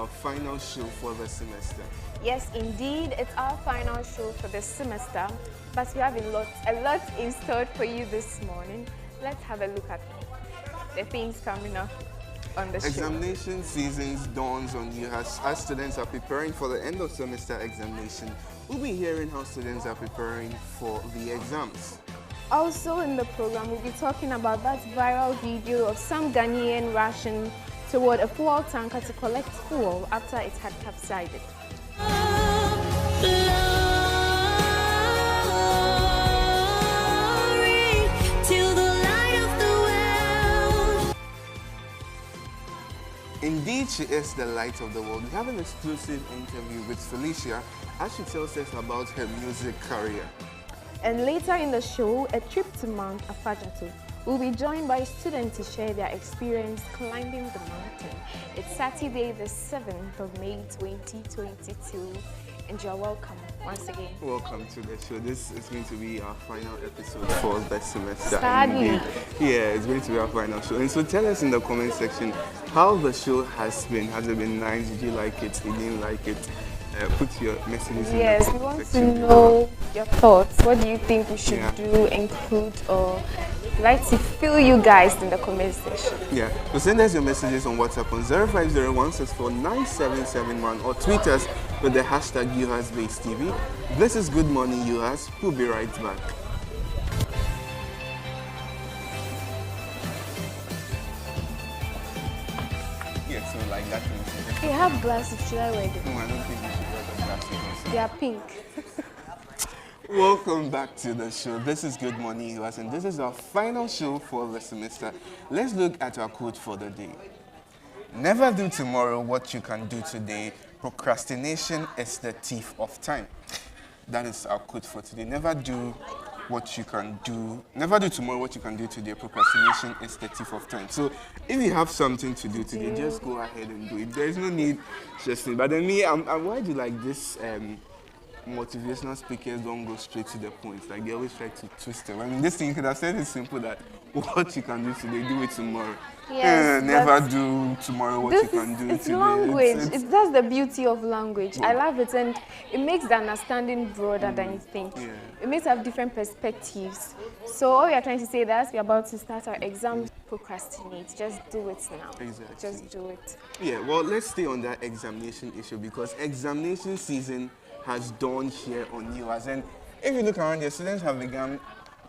our final show for the semester. Yes, indeed, it's our final show for the semester, but we have a lot in store for you this morning. Let's have a look at the things coming up on the show. Examination seasons dawns on UHAS as students are preparing for the end of semester examination. We'll be hearing how students are preparing for the exams. Also in the program, we'll be talking about that viral video of some Ghanaian rushing toward a fuel tanker to collect fuel after it had capsized. Indeed, she is the light of the world. We have an exclusive interview with Felicia as she tells us about her music career. And later in the show, a trip to Mount Afadjato. We'll be joined by students to share their experience climbing the mountain. It's Saturday, the 7th of May, 2022. And you're welcome once again. Welcome to the show. This is going to be our final episode for the semester. Sadly. Yeah, it's going to be our final show. And so tell us in the comment section how the show has been. Has it been nice? Did you like it? You didn't like it? Put your messages in Yes, the we comment want section. to know your thoughts. What do you think we should do, include, or like to feel you guys in the comment section? Yeah, so send us your messages on WhatsApp on 0501649771 or tweet us with the hashtag UHASBaseTV. This is Good Morning UHAS. We'll be right back. Yeah, so like that. They have glasses. Should I wear them? No, I don't think you should wear the glasses. They are pink. Welcome back to the show. This is Good Morning UHAS, and this is our final show for the semester. Let's look at our quote for the day. Never do tomorrow what you can do today. Procrastination is the thief of time. That is our quote for today. Never do what you can do. Never do tomorrow what you can do today. Procrastination is the thief of time. So if you have something to do today, just go ahead and do it. There's no need stressing. But then me, why do you like this? Motivational speakers don't go straight to the point. Like they always try to twist it. I mean, this thing you could have said is simple that what you can do today, do it tomorrow. Yes, never do tomorrow what you can do it's today. Language. It's that's the beauty of language. I love it, and it makes the understanding broader than you think. Yeah. It makes have different perspectives. So all we are trying to say that we're about to start our exam, procrastinate. Just do it now. Exactly. Just do it. Yeah, well, let's stay on that examination issue because examination season has dawned here on UHAS. And if you look around, the students have begun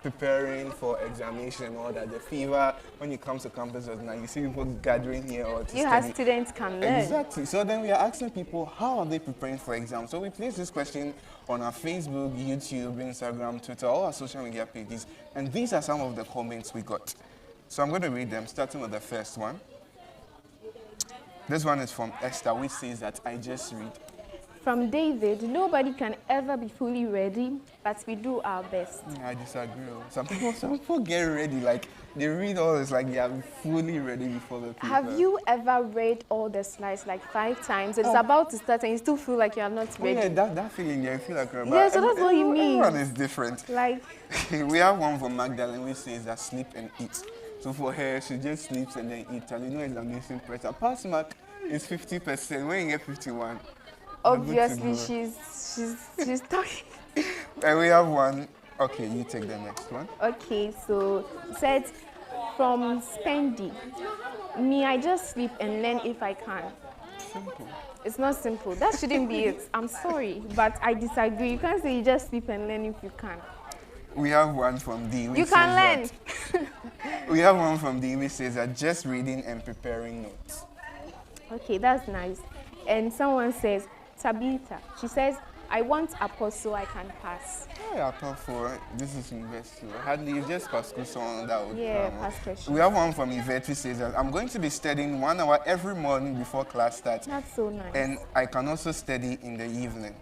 preparing for examination and all that. The fever, when you come to campus now, you see people gathering here or to study. Students can learn. Exactly. So then we are asking people, how are they preparing for exams? So we placed this question on our Facebook, YouTube, Instagram, Twitter, all our social media pages. And these are some of the comments we got. So I'm going to read them, starting with the first one. This one is from Esther, which says that I just read. From David, nobody can ever be fully ready, but we do our best. Yeah, I disagree. Some people get ready, like they read all this, like they are fully ready before the paper. Have you ever read all the slides like 5 times? It's about to start and you still feel like you are not ready. Yeah, that feeling, yeah, I feel like Yeah, so that's what you mean. Everyone is different. Like, we have one from Magdalene which says that sleep and eat. So for her, she just sleeps and then eats. And you know examination pressure. Pass mark is 50%. When you get 51. obviously she's talking. And we have one. Okay, you take the next one. Okay, so it says from Spendy, me, I just sleep and learn if I can. Simple. It's not simple. That shouldn't be it. I'm sorry, but I disagree. You can't say you just sleep and learn if you can. We have one from D. Which You can learn. We have one from D which says that just reading and preparing notes. Okay, that's nice. And someone says, Tabitha, she says, I want a post so I can pass. Oh, yeah, part 4. This is university. Hardly you just pass school someone that would Pass question. We have one from Yvette which says that I'm going to be studying 1 hour every morning before class starts. That's so nice. And I can also study in the evening.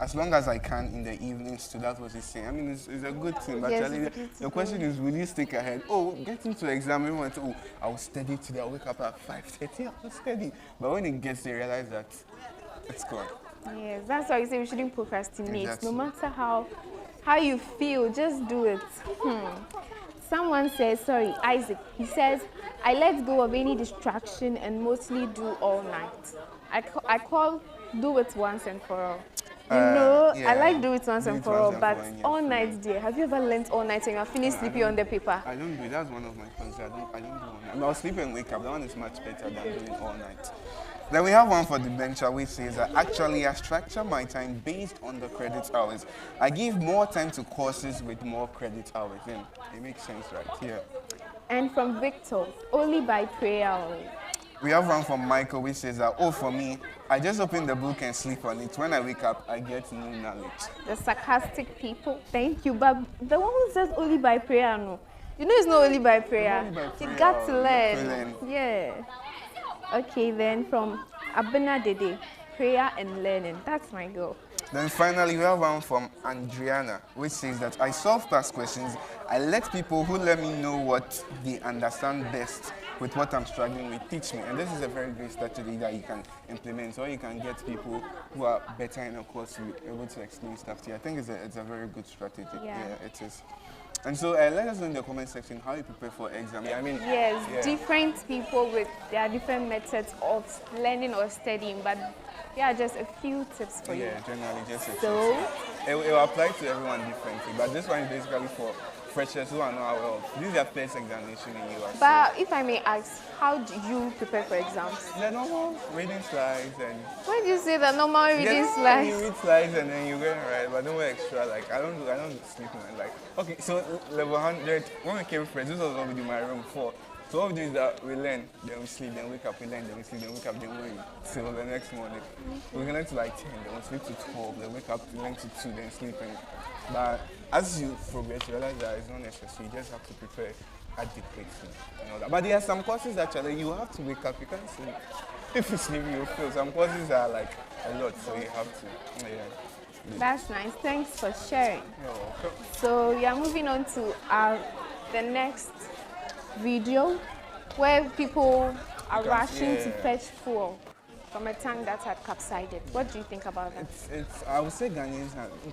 As long as I can in the evenings too, that's what he's saying. I mean, it's a good thing. But Yes, actually, it's good to the question is, will you stick ahead? Oh, get into the exam, everyone says, oh, I'll study today, I'll wake up at 5:30, I'll study. But when it gets there, you realize that it's gone. Yes, that's why you say we shouldn't procrastinate. Exactly. No matter how you feel, just do it. Someone says, sorry, Isaac, he says, I let go of any distraction and mostly do all night. I call do it once and for all. You know, I Yeah. like do it once Do and it for once all, and but for all and you're all free. night, dear. Have you ever learnt all night and you're finished sleeping on the paper? I don't do it. That's one of my concerns. I don't do all night. I mean, I'll sleep and wake up. That one is much better than doing all night. Then we have one for the venture which says that actually I structure my time based on the credit hours. I give more time to courses with more credit hours. Then it makes sense, right? Yeah. And from Victor, only by prayer only. We have one from Michael which says that, oh, for me, I just open the book and sleep on it. When I wake up, I get new knowledge. The sarcastic people, thank you. But the one who says only by prayer, no. You know it's not only by prayer. Only by You prayer, got to you have to learn. learn. Yeah. Okay, then from Abena Dede, prayer and learning. That's my goal. Then finally, we have one from Andriana, which says that I solve past questions. I let people who let me know what they understand best with what I'm struggling with teach me. And this is a very great strategy that you can implement, or you can get people who are better in a course to be able to explain stuff to you. I think it's a very good strategy. Yeah. It is. And so let us know in the comment section how you prepare for exam. I mean, Yes, yeah. different people with their different methods of learning or studying, but yeah, just a few tips for you. Yeah, generally just a So, it will apply to everyone differently, but this one is basically for freshers who are not aware of. This is their first examination in UHAS. but if I may ask, how do you prepare for exams? The normal reading slides and Why do you say the normal reading you slides? read slides and then you go and write, but no extra. Like I don't sleep in like. Okay, so level 100 when we came fresh, this was what we do in my room 4. So what we do is that we learn, then we sleep, then wake up, we learn, then we sleep, then wake up, then we read till the next morning. We can learn to like 10, then we sleep to 12, then wake up, learn to 2, then sleep. But as you progress, you realize that it's not necessary. You just have to prepare adequately and all that. But there are some courses actually you have to wake up. You can't sleep. If you sleep, you'll fail. Some courses are like a lot, so you have to. Yeah. That's nice. Thanks for sharing. You're welcome. So we are moving on to the next video where people are rushing to fetch fuel from a tank that had capsized. What do you think about that? I would say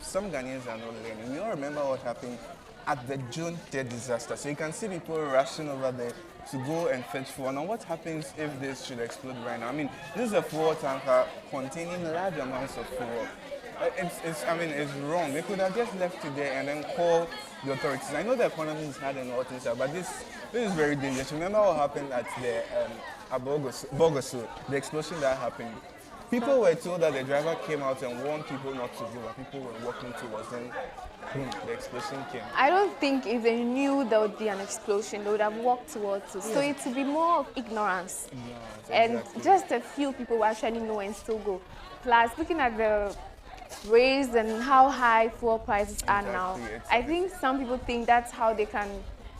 some Ghanaians are not learning. We all remember what happened at the June 3rd disaster. So you can see people rushing over there to go and fetch fuel. Now what happens if this should explode right now? I mean, this is a fuel tanker containing large amounts of fuel. It's wrong. They could have just left it there and then call the authorities. I know the economy is hard and all things, but this is very dangerous. Remember what happened at the Bogoso, the explosion that happened. People were told that the driver came out and warned people not to go, but people were walking towards them. Boom, the explosion came. I don't think if they knew there would be an explosion, they would have walked towards it. So it would be more of ignorance. And Exactly. just a few people who actually know and still go. Plus, looking at the raised and how high fuel prices are now, Exactly. I think some people think that's how they can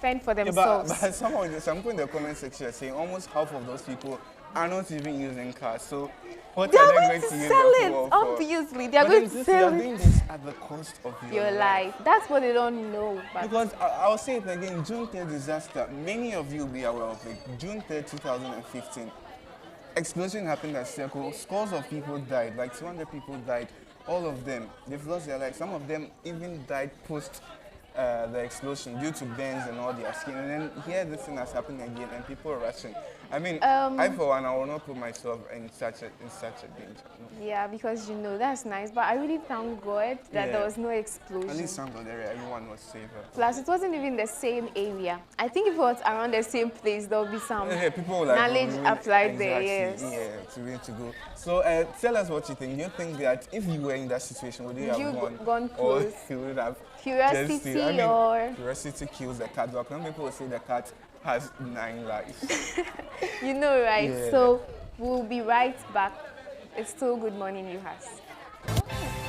fend for Yeah, themselves. but some people in the comment section are saying almost half of those people are not even using cars. So what They are are they going to use sell the it, fuel for? obviously. They are But going then to you are sell doing it. this at the cost of Your life. That's what they don't know. But Because I'll say it again, June 3rd disaster, many of you will be aware of it. June 3rd, 2015, explosion happened at Circle. Scores of people died, like 200 people died. All of them, they've lost their lives. Some of them even died post the explosion due to burns and all their skin. And then here this thing has happened again and people are rushing. I mean, I for one, I will not put myself in such a danger. No. yeah, because that's nice. But I really thank God that there was no explosion. At least some of the area, everyone was safer. Plus, it wasn't even the same area. I think if it was around the same place, there would be some Yeah, people will like knowledge applied there. Yes. Yeah, to be able to go. So tell us what you think. Do you think that if you were in that situation, would you have gone or close? you would have Curiosity just, or curiosity kills the cat. But some people will say the cat has 9 lives. right? Yeah. So we'll be right back. It's still Good Morning, UHAS.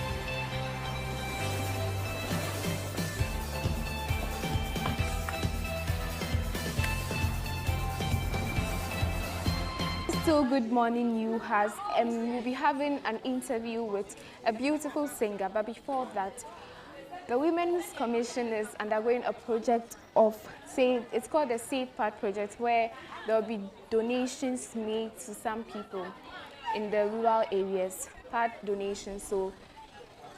Still Good Morning, UHAS, and we'll be having an interview with a beautiful singer. But before that, the Women's Commission is undergoing a project of, it's called the Safe Part Project, where there will be donations made to some people in the rural areas, part donations. So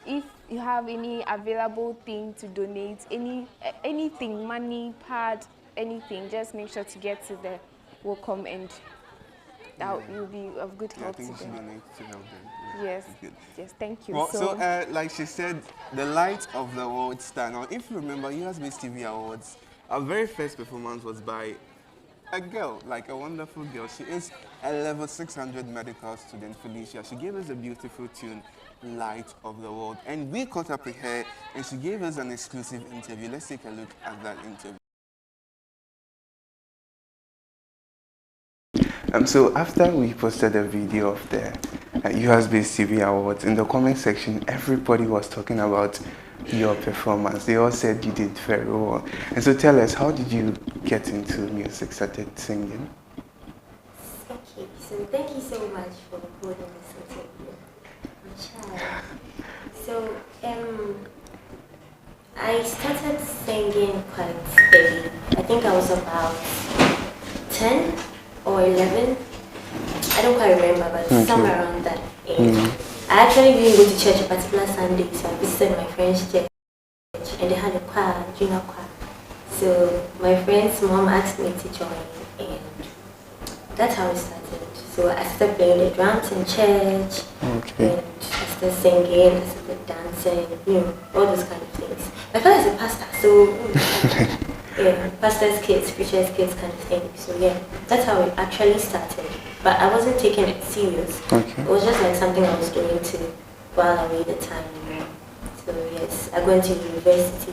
if you have any available thing to donate, anything, money, pad, anything, just make sure to get to the welcome and that you'll be of good Yeah, I help think to you should them. donate to help them. Yes, Good. yes, thank you. Well, so So, like she said, the light of the world star. Now, if you remember, UHAS TV Awards, our very first performance was by a girl, like a wonderful girl. She is a level 600 medical student, Felicia. She gave us a beautiful tune, Light of the World. And we caught up with her and she gave us an exclusive interview. Let's take a look at that interview. So after we posted a video of the UHAS TV Awards, in the comment section, everybody was talking about your performance. They all said you did very well. And so tell us, how did you get into music, started singing? Okay, so thank you so much for holding this interview. Child. So, I started singing quite early. I think I was about 10 or 11. I don't quite remember, but somewhere around that age. I actually didn't go to church a particular Sunday, so I visited my friend's church, and they had a choir, junior choir. So my friend's mom asked me to join, and that's how it started. So I started playing the drums in church, and I started singing, I started dancing, all those kind of things. My father is a pastor, so yeah, pastor's kids, preacher's kids kind of thing. So yeah, that's how it actually started. But I wasn't taking it serious. It was just like something I was doing to while away the time. So yes, I went to university.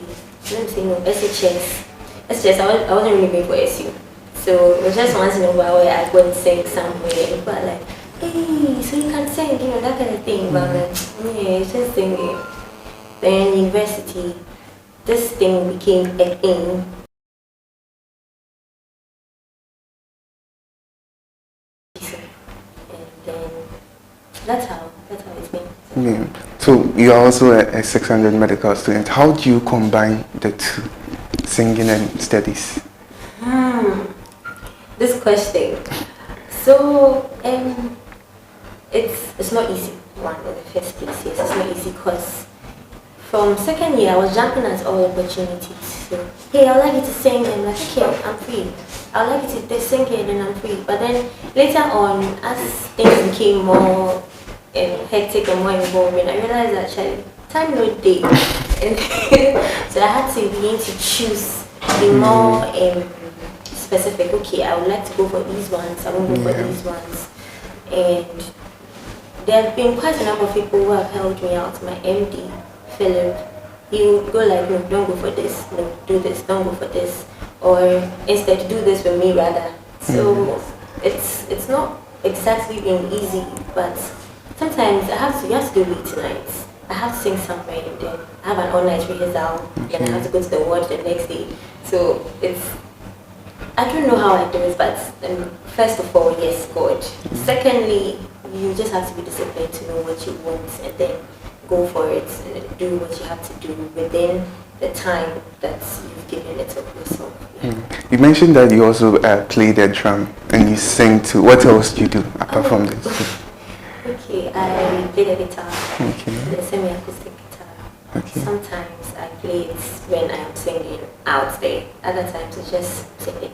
Let me say SHS. I wasn't really going for SU. So it was just once in a while where I go and sing somewhere and people are like, hey, so you can sing, that kind of thing. But I'm like, yeah, it's just singing. Then university, this thing became a thing. And then that's how it's been. Yeah. So you are also a 600 medical student. How do you combine the two, singing and studies? This question. So it's not easy. One in the first place, yes, it's not easy because from second year I was jumping at all opportunities. So hey, I'd like you to sing, and I'm like, okay, I'm free. I'd like you to sing here, then I'm free. But then later on, as things became more hectic and more involving, I realized that actually time no day, and so I had to begin to choose, be more specific. Okay, I would like to go for these ones. I won't go for these ones. And there have been quite a number of people who have helped me out. My MD, Philip, he would go like, no, don't go for this. No, do this. Don't go for this. Or instead, do this with me rather. So it's not exactly been easy, but sometimes you have to do it tonight. I have to sing somewhere, and then I have an all-night rehearsal. Then I have to go to the ward the next day. So I don't know how I do it, but first of all, yes, God. Secondly, you just have to be disciplined to know what you want and then go for it and do what you have to do within the time that you've given it of yourself. Yeah. You mentioned that you also play the drum and you sing too. What else do you do apart from this? Okay, I play the guitar, the semi-acoustic guitar. Sometimes I play it when I'm singing out there. Other times it's just singing.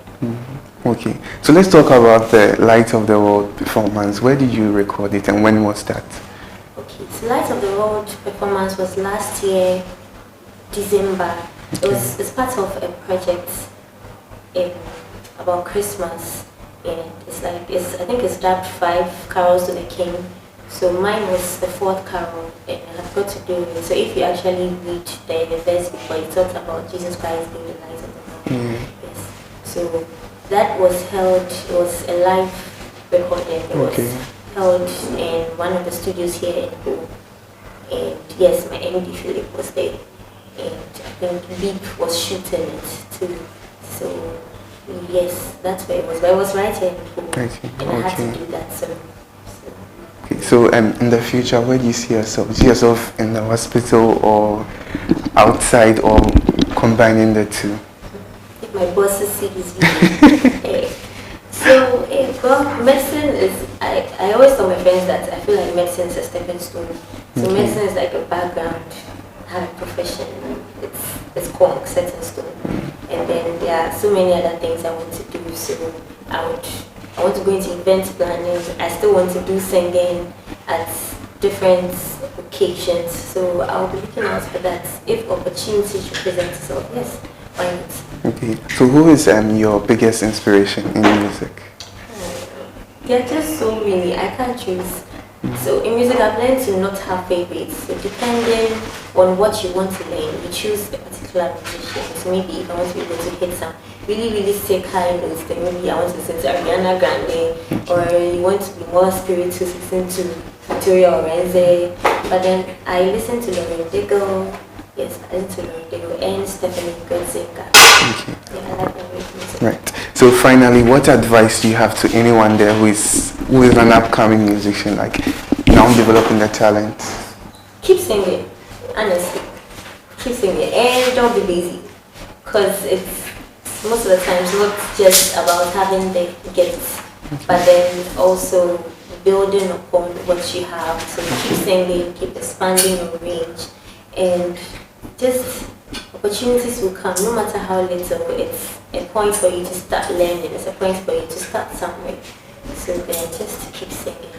Okay, so let's talk about the Light of the World performance. Where did you record it and when was that? Okay, so Light of the World performance was last year, December. It's part of a project about Christmas, and I think it's dubbed 5 Carols to the King. So mine was the 4th carol, and I've got to do it. So if you actually read the verse before, it talks about Jesus Christ being the light of the world. Yes. So that was held. It was a live recording. It was held in one of the studios here in Ho. And yes, my MD Philip was there, and I think Beep was shooting it too. So yes, that's where it was. But I was right here in Ho, and I had to do that. So in the future, where do you see yourself? Do you see yourself in the hospital or outside or combining the two? If my bosses see this video. Well, medicine is, I always tell my friends that I feel like medicine is a stepping stone. So medicine is like a background, I have a profession, it's called set in stone. And then there are so many other things I want to do, so I would I want to go into event planning. I still want to do singing at different occasions. So I'll be looking out for that. If opportunity should present itself, yes, why not? Okay. So who is your biggest inspiration in music? There are just so many. I can't choose. So in music, I've learned to not have favorites. So depending on what you want to learn, you choose a particular musician. So maybe if I want to be able to hit some really sick high notes, then maybe I want to listen to Ariana Grande, or you want to be more spiritual, listen to Victoria Orenze. But then I listen to Lauren Diggle. Yes, I listen to Lauren Diggle and Stephanie Goodsinger. Okay. Yeah, I like my music. Right. So finally, what advice do you have to anyone there who is an upcoming musician, like now developing the talent? Keep singing, honestly. Keep singing and don't be lazy, because it's most of the time it's not just about having the gifts, but then also building upon what you have. So keep singing, keep expanding your range, and just opportunities will come no matter how little. It's a point for you to start learning, it's a point for you to start somewhere. So then just keep singing.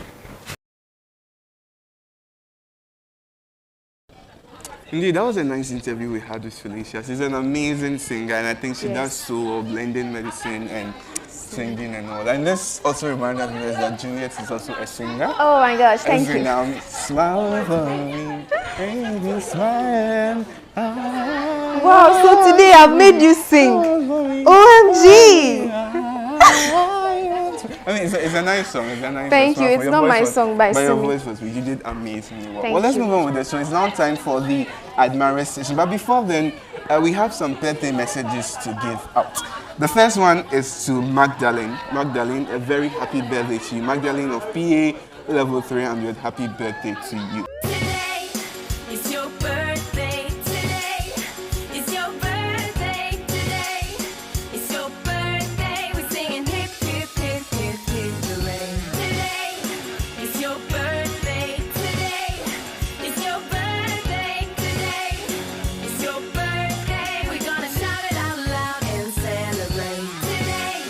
Indeed, that was a nice interview we had with Felicia. She's an amazing singer, and I think she does so well, blending medicine and singing and all. And this also reminds us that Juliet is also a singer. Oh my gosh, thank Every you. now and then, smile for me, baby, smile. Wow, so today I've made you sing. OMG! I mean, it's a nice song. It's a nice Thank song. you. For It's your not voice my was- song, but your singing. voice was you did amazingly well. Thank Well, let's you. move on with the show. It's now time for the admirers session. But before then, we have some birthday messages to give out. The first one is to Magdalene. Magdalene, a very happy birthday to you. Magdalene of PA Level 300. Happy birthday to you. Today is your birthday. Today is your birthday. Today is your birthday. We're singing hip hip hip hip hip hooray. Today is your birthday. Today is your birthday. Today is your birthday. We're gonna shout it out loud and celebrate today.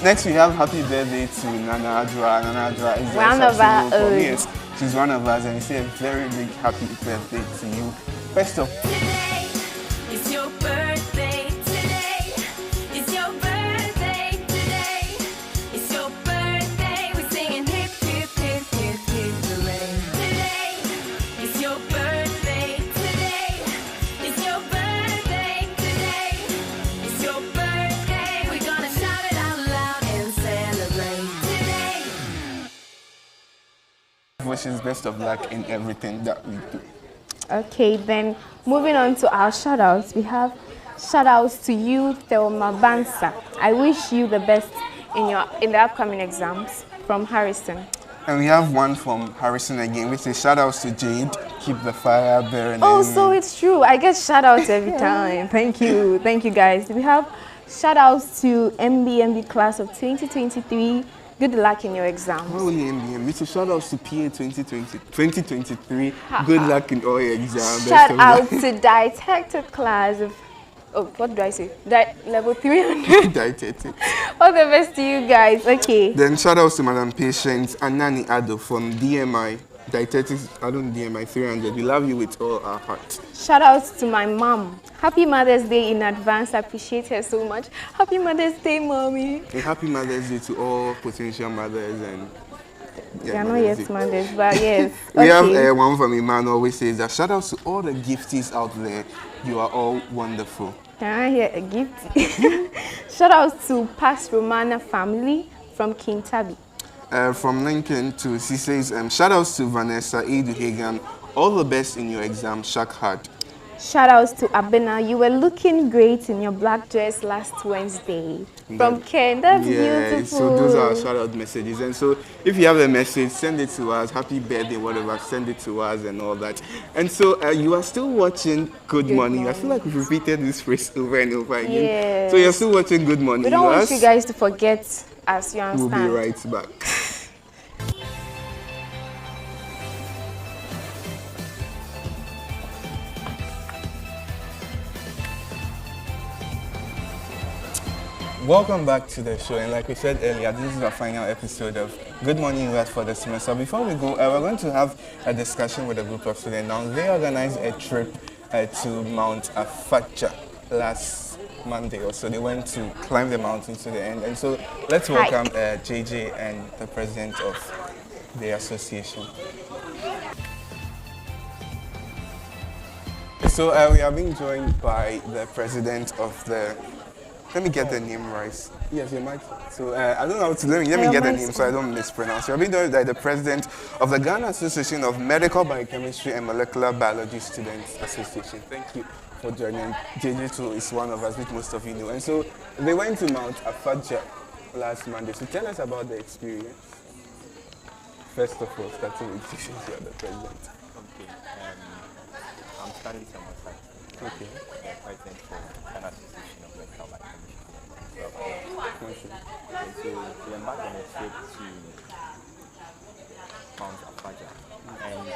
Next, we have happy birthday to Nana Adra. Nana Adra is One also of our single for own. me. Yes, she's one of us, and we say a very big happy birthday to you. First of Today is your birthday. Today is your birthday. Today is your birthday. We're singing hip hip hip hip hip hooray. Today is your birthday. Today is your birthday. Today is your birthday. We're gonna shout it out loud and celebrate today. wishes best of luck in everything that we do. Okay, then moving on to our shoutouts, we have shoutouts to you, Thelma Bansa. I wish you the best in the upcoming exams, from Harrison. And we have one from Harrison again, which is shout outs to Jade. Keep the fire burning. Oh, so it's true. I get shoutouts every time. Thank you guys. We have shoutouts to MBMB class of 2023. Good luck in your exams. Not only MBM, which is shout outs to PA 2023. Good luck in all your exams. Shout out to Detective class of, oh, what do I say? Level 300. Dietetic. All the best to you guys. Okay. Then shout outs to Madam Patience and Nani Ado from DMI. Dietetics, I don't DMI 300. We love you with all our heart. Shout outs to my mom. Happy Mother's Day in advance. I appreciate her so much. Happy Mother's Day, mommy. And happy Mother's Day to all potential mothers and We are not Mother's yet Day. mothers, but yes. We have Okay. one from Emmanuel which says that shout outs to all the gifties out there. You are all wonderful. Can I hear a gift? Shout out to Pax Romana family from Kintabi. From Lincoln to, she says, shout outs to Vanessa Edu Hagan. All the best in your exam, Shaq hard. Shout outs to Abena. You were looking great in your black dress last Wednesday. From Ken. That's beautiful. So those are our shout out messages. And so if you have a message, send it to us. Happy birthday, whatever, send it to us and all that. And so you are still watching Good Morning. I feel like we've repeated this phrase over and over again. Yes. So you're still watching Good Morning. We don't want US. you guys to forget us, you We'll understand? be right back. Welcome back to the show, and like we said earlier, this is our final episode of Good Morning UHAS for the semester. Before we go, we're going to have a discussion with a group of students. Now, they organized a trip to Mount Afacha last Monday or so. They went to climb the mountain to the end, and so let's welcome JJ and the president of the association. So we are being joined by the president of the. Let me get the name right. Yes, you might. So I don't know how to. Let me get the name so I don't mispronounce. We are being joined by the president of the Ghana Association of Medical Biochemistry and Molecular Biology Students Association. Thank you for joining. JJ too is one of us, which most of you know. And so they went to Mount Afacha last Monday. So tell us about the experience. First of all, starting with you, since you are the president. Okay, I'm Stanley Samasai. Okay. The president for Ghana Association of Medical Biochemistry. Okay. So we embarked on a trip to Mount Afaja, and we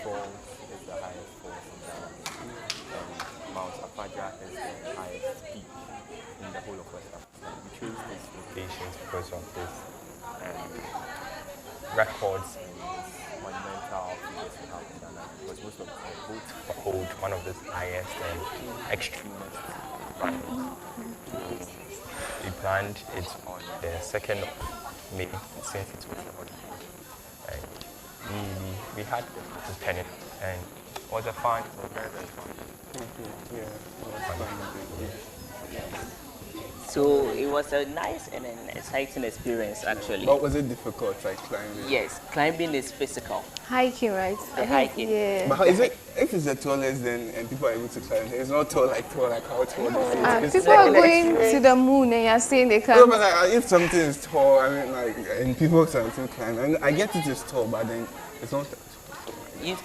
fall is the highest fall in Ghana, and Mount Afaja is the highest peak in the whole of West Africa. We chose this location because of this records and monumental figures we have in Ghana, because most of them both hold one of the highest and extremest finals. We planned it on the 2nd of May, since it was holiday. And we had to pen it, and it was a fun, it was very, very fun. Yeah, it was fun. So it was a nice and an exciting experience, actually. But was it difficult, like climbing? Yes, climbing is physical. Hiking, right? Hiking. Yeah. But how is it, if it's the tallest, then and people are able to climb, it's not tall like how tall they say. People are going to the moon and you're saying they No, can't. but like, if something is tall, I mean, like, and people something climb, and I get it is tall, but then it's not.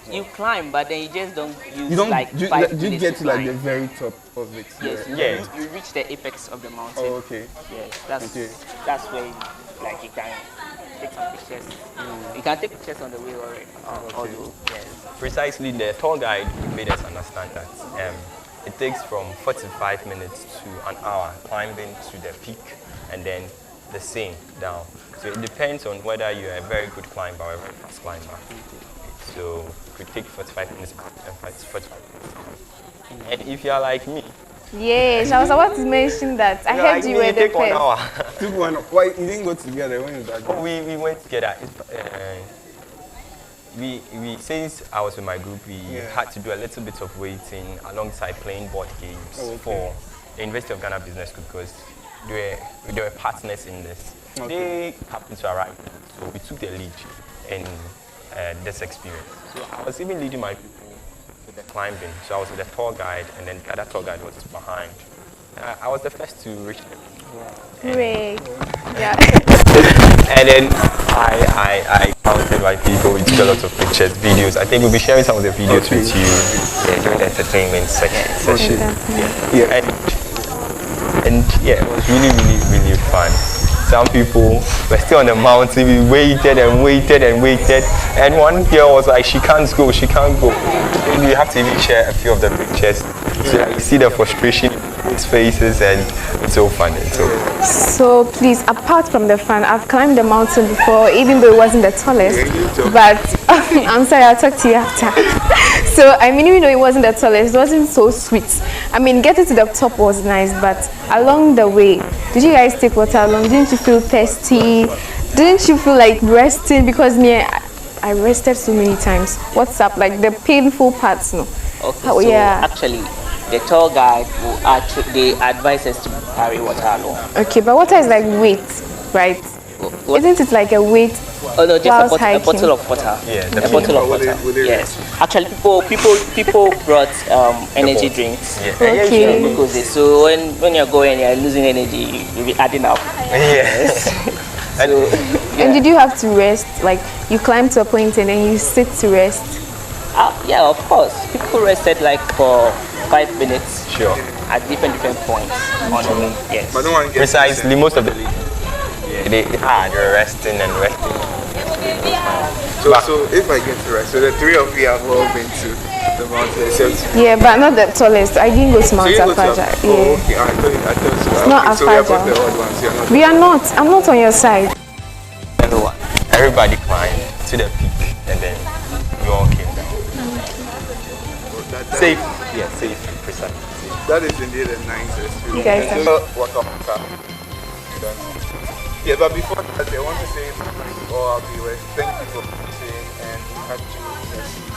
You climb, but then you just don't use You don't. like you 5 you minutes get to to like climb. the very top of it. Yes, Yeah. you reach the apex of the mountain. Oh, okay. Yes, that's Okay. that's where you can take some pictures. You can take pictures on the way already. Although, yes. Precisely, the tour guide made us understand that it takes from 45 minutes to an hour climbing to the peak and then the same down. So it depends on whether you're a very good climber or a very fast climber. So it could take 45 minutes and 45 minutes. And if you're like me, Yes, I was about to mention that. I heard you were the take 1 first. hour. Took one. Why you didn't go together? When is that? We went together. We since I was with my group, we had to do a little bit of waiting alongside playing board games for the University of Ghana Business School, because they were partners in this. They happened to arrive, so we took the lead in this experience. So I was even leading my people with the climbing. So I was with the tour guide, and then the other tour guide was behind. I was the first to reach them. Hooray. Yeah. And then I counted my people. We took a lot of pictures, videos. I think we'll be sharing some of the videos with you during the entertainment session. And it was really fun. Some people were still on the mountain. We waited and waited and waited. And one girl was like, she can't go. And we have to even share a few of the pictures so that you see the frustration in his faces, and it's so funny. So please, apart from the fun, I've climbed the mountain before, even though it wasn't the tallest. But I'm sorry, I'll talk to you after. So I mean, even though it wasn't the tallest, it wasn't so sweet. I mean, getting to the top was nice, but along the way, did you guys take water along? Didn't you feel thirsty? Didn't you feel like resting? Because me, I rested so many times. What's up? Like the painful parts, no? Okay, so actually, the tour guide will they advise us to carry water along. Okay, but water is like weight, right? Isn't it like a weight? Oh no, just a bottle of water. Yeah, a bottle of water. Yes. Actually, people brought energy drinks. Yeah. Okay. Because so when you're going, you're losing energy, you'll be adding up. Yes. And did you have to rest? Like you climb to a point and then you sit to rest? Yeah, of course. People rested like for 5 minutes. Sure. At different points on the way. Yes. But no one gets Precisely, most of the ladies, they were resting and resting. So if I get it right, so the three of you have all been to the mountain except. Yeah, but not the tallest. I didn't go to So Mount you go to Afaja. Oh, okay. I thought so. It's not Okay, so we are Afaja. both the odd ones. You're not. We are not. I'm not on your side. Everyone. Everybody climbed to the peak and then we all came down. Safe. Yeah, safe. Precise. That is indeed a nice experience. You guys are. Walk up the car. Yeah, but before that, I want to say thank you all our viewers. Thank you for watching, and we had to